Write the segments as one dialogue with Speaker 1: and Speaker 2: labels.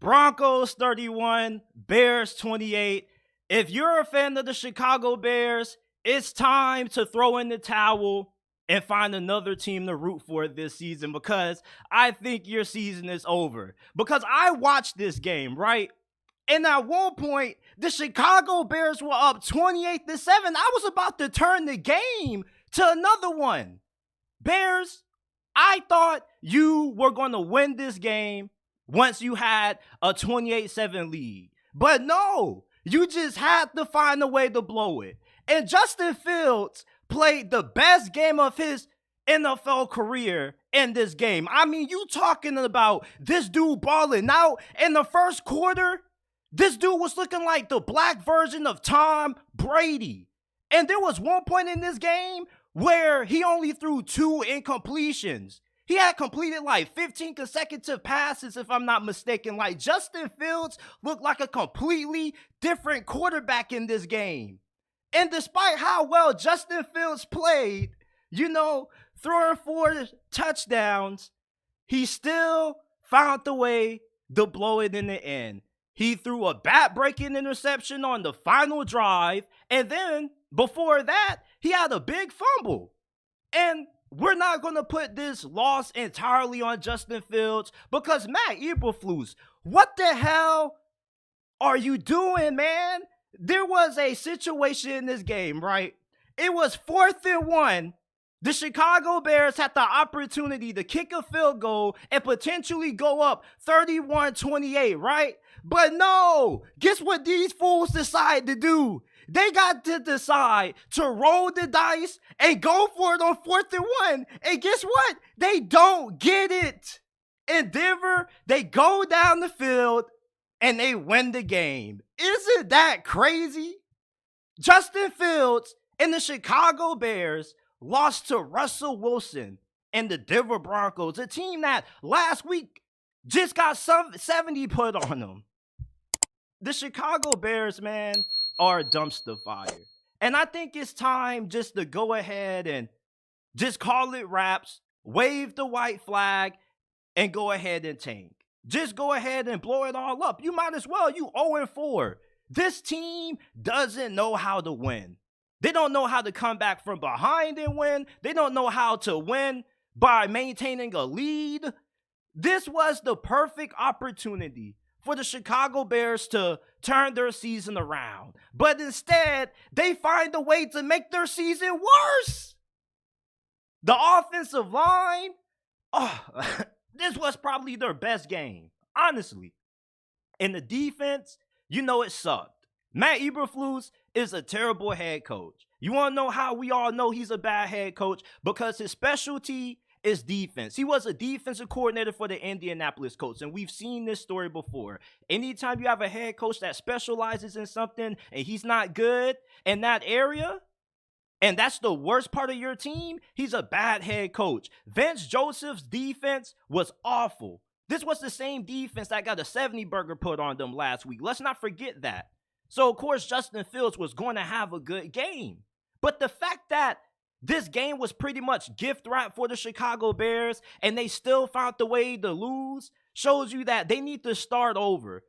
Speaker 1: Broncos 31, Bears 28. If you're a fan of the Chicago Bears, it's time to throw in the towel and find another team to root for this season, because I think your season is over. Because I watched this game, right? And at one point, the Chicago Bears were up 28-7. I was about to turn the game to another one. Bears, I thought you were going to win this game once you had a 28-7 lead. But no, you just had to find a way to blow it. And Justin Fields played the best game of his NFL career in this game. I mean, you talking about this dude balling out in the first quarter? This dude was looking like the black version of Tom Brady. And there was one point in this game where he only threw 2 incompletions. He had completed like 15 consecutive passes, if I'm not mistaken. Like, Justin Fields looked like a completely different quarterback in this game. And despite how well Justin Fields played, throwing 4 touchdowns, he still found the way to blow it in the end. He threw a bat-breaking interception on the final drive, and then before that, he had a big fumble. And we're not going to put this loss entirely on Justin Fields, because Matt Eberflus, what the hell are you doing, man? There was a situation in this game, right? It was 4th and 1. The Chicago Bears had the opportunity to kick a field goal and potentially go up 31-28, right? But no, guess what these fools decide to do? They got to decide to roll the dice and go for it on 4th and 1. And guess what? They don't get it. In Denver, they go down the field and they win the game. Isn't that crazy? Justin Fields and the Chicago Bears lost to Russell Wilson and the Denver Broncos, a team that last week just got 70 put on them. The Chicago Bears, man, are a dumpster fire. And I think it's time just to go ahead and just call it wraps, wave the white flag, and go ahead and tank. Just go ahead and blow it all up. You might as well. You 0-4. This team doesn't know how to win. They don't know how to come back from behind and win. They don't know how to win by maintaining a lead. This was the perfect opportunity for the Chicago Bears to turn their season around. But instead, they find a way to make their season worse. The offensive line, this was probably their best game, honestly. And the defense, it sucked. Matt Eberflus is a terrible head coach. You want to know how we all know he's a bad head coach? Because his specialty is defense. He was a defensive coordinator for the Indianapolis Colts, and we've seen this story before. Anytime you have a head coach that specializes in something and he's not good in that area, and that's the worst part of your team, he's a bad head coach. Vince Joseph's defense was awful. This was the same defense that got a 70 burger put on them last week. Let's not forget that. So, of course, Justin Fields was going to have a good game. But the fact that this game was pretty much gift wrap for the Chicago Bears and they still found the way to lose shows you that they need to start over.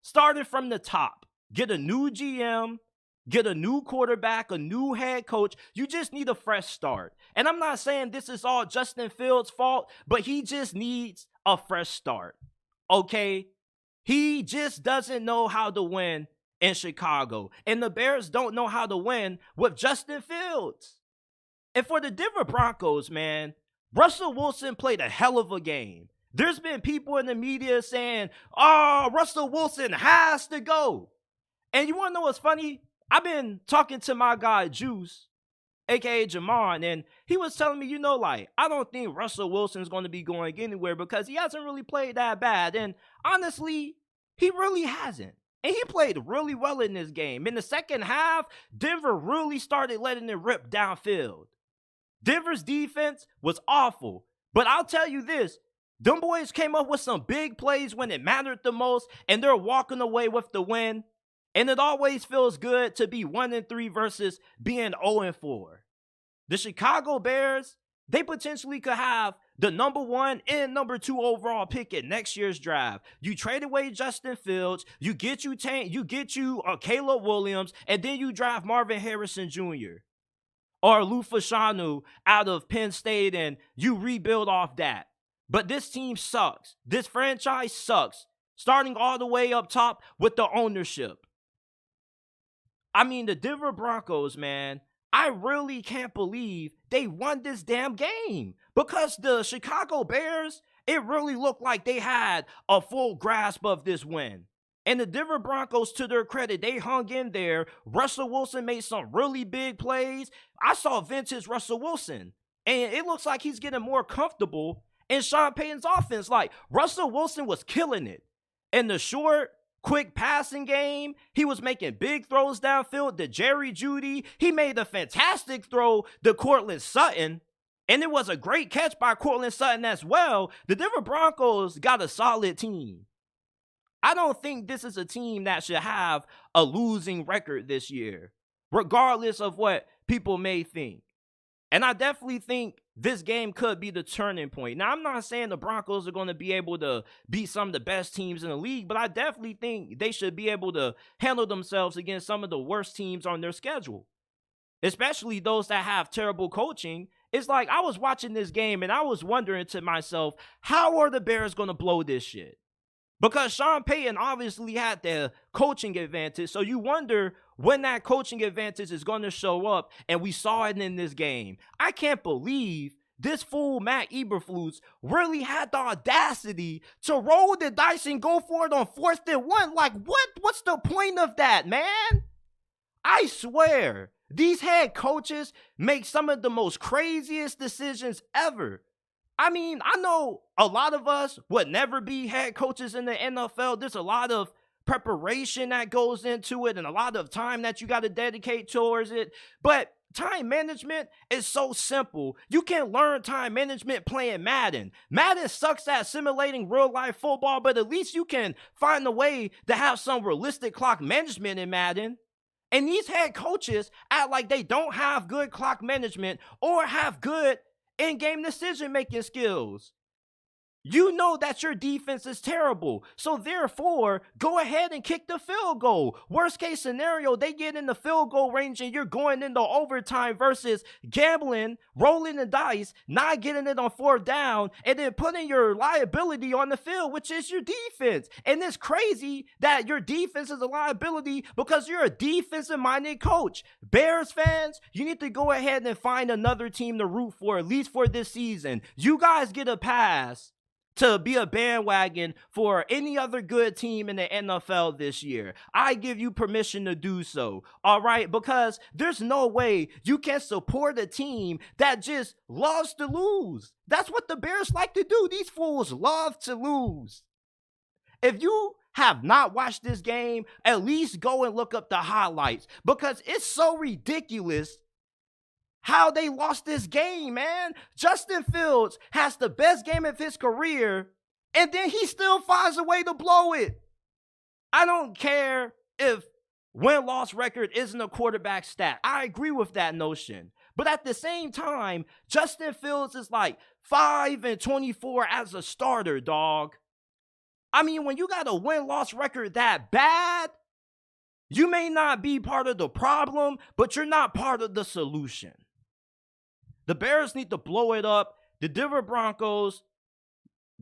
Speaker 1: Starting from the top. Get a new GM, get a new quarterback, a new head coach. You just need a fresh start. And I'm not saying this is all Justin Fields' fault, but he just needs a fresh start. Okay? He just doesn't know how to win in Chicago. And the Bears don't know how to win with Justin Fields. And for the Denver Broncos, man, Russell Wilson played a hell of a game. There's been people in the media saying, Russell Wilson has to go. And you want to know what's funny? I've been talking to my guy, Juice, a.k.a. Jamon, and he was telling me, I don't think Russell Wilson's going to be going anywhere because he hasn't really played that bad. And honestly, he really hasn't. And he played really well in this game. In the second half, Denver really started letting it rip downfield. Denver's defense was awful. But I'll tell you this, them boys came up with some big plays when it mattered the most, and they're walking away with the win. And it always feels good to be 1-3 versus being 0-4. The Chicago Bears, they potentially could have the number 1 and number 2 overall pick in next year's draft. You trade away Justin Fields, you get you Caleb Williams, and then you draft Marvin Harrison Jr. or Lou Fashanu out of Penn State, and you rebuild off that. But this team sucks. This franchise sucks. Starting all the way up top with the ownership. I mean, the Denver Broncos, man, I really can't believe they won this damn game. Because the Chicago Bears, it really looked like they had a full grasp of this win. And the Denver Broncos, to their credit, they hung in there. Russell Wilson made some really big plays. I saw vintage Russell Wilson. And it looks like he's getting more comfortable in Sean Payton's offense. Like, Russell Wilson was killing it. In the short, quick passing game, he was making big throws downfield to Jerry Jeudy. He made a fantastic throw to Courtland Sutton. And it was a great catch by Courtland Sutton as well. The Denver Broncos got a solid team. I don't think this is a team that should have a losing record this year, regardless of what people may think. And I definitely think this game could be the turning point. Now, I'm not saying the Broncos are going to be able to beat some of the best teams in the league, but I definitely think they should be able to handle themselves against some of the worst teams on their schedule, especially those that have terrible coaching. It's like I was watching this game and I was wondering to myself, how are the Bears going to blow this shit? Because Sean Payton obviously had the coaching advantage. So you wonder when that coaching advantage is going to show up. And we saw it in this game. I can't believe this fool Matt Eberflus really had the audacity to roll the dice and go for it on 4th and 1. Like, what? What's the point of that, man? I swear, these head coaches make some of the most craziest decisions ever. I mean, I know a lot of us would never be head coaches in the NFL. There's a lot of preparation that goes into it and a lot of time that you got to dedicate towards it. But time management is so simple. You can learn time management playing Madden. Madden sucks at simulating real life football, but at least you can find a way to have some realistic clock management in Madden. And these head coaches act like they don't have good clock management or have good in-game decision-making skills. You know that your defense is terrible. So therefore, go ahead and kick the field goal. Worst case scenario, they get in the field goal range and you're going into overtime versus gambling, rolling the dice, not getting it on 4th down, and then putting your liability on the field, which is your defense. And it's crazy that your defense is a liability because you're a defensive-minded coach. Bears fans, you need to go ahead and find another team to root for, at least for this season. You guys get a pass to be a bandwagon for any other good team in the NFL this year. I give you permission to do so, all right? Because there's no way you can support a team that just loves to lose. That's what the Bears like to do. These fools love to lose. If you have not watched this game, at least go and look up the highlights because it's so ridiculous how they lost this game, man. Justin Fields has the best game of his career, and then he still finds a way to blow it. I don't care if win-loss record isn't a quarterback stat. I agree with that notion. But at the same time, Justin Fields is like 5-24 as a starter, dog. I mean, when you got a win-loss record that bad, you may not be part of the problem, but you're not part of the solution. The Bears need to blow it up. The Denver Broncos,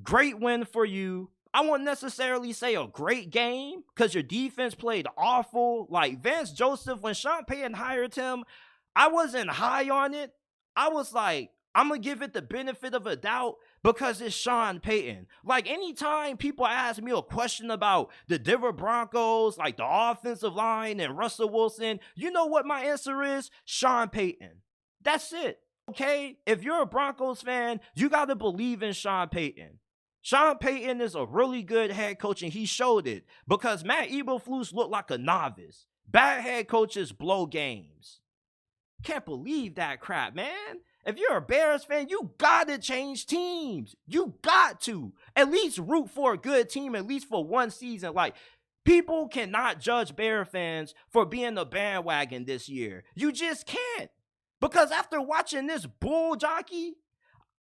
Speaker 1: great win for you. I won't necessarily say a great game because your defense played awful. Like Vance Joseph, when Sean Payton hired him, I wasn't high on it. I was like, I'm going to give it the benefit of a doubt because it's Sean Payton. Like anytime people ask me a question about the Denver Broncos, like the offensive line and Russell Wilson, you know what my answer is? Sean Payton. That's it. Okay, if you're a Broncos fan, you got to believe in Sean Payton. Sean Payton is a really good head coach, and he showed it because Matt Eberflus looked like a novice. Bad head coaches blow games. Can't believe that crap, man. If you're a Bears fan, you got to change teams. You got to. At least root for a good team, at least for one season. Like, people cannot judge Bear fans for being a bandwagon this year. You just can't. Because after watching this bull jockey,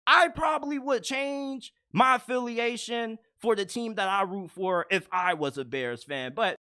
Speaker 1: I probably would change my affiliation for the team that I root for if I was a Bears fan. But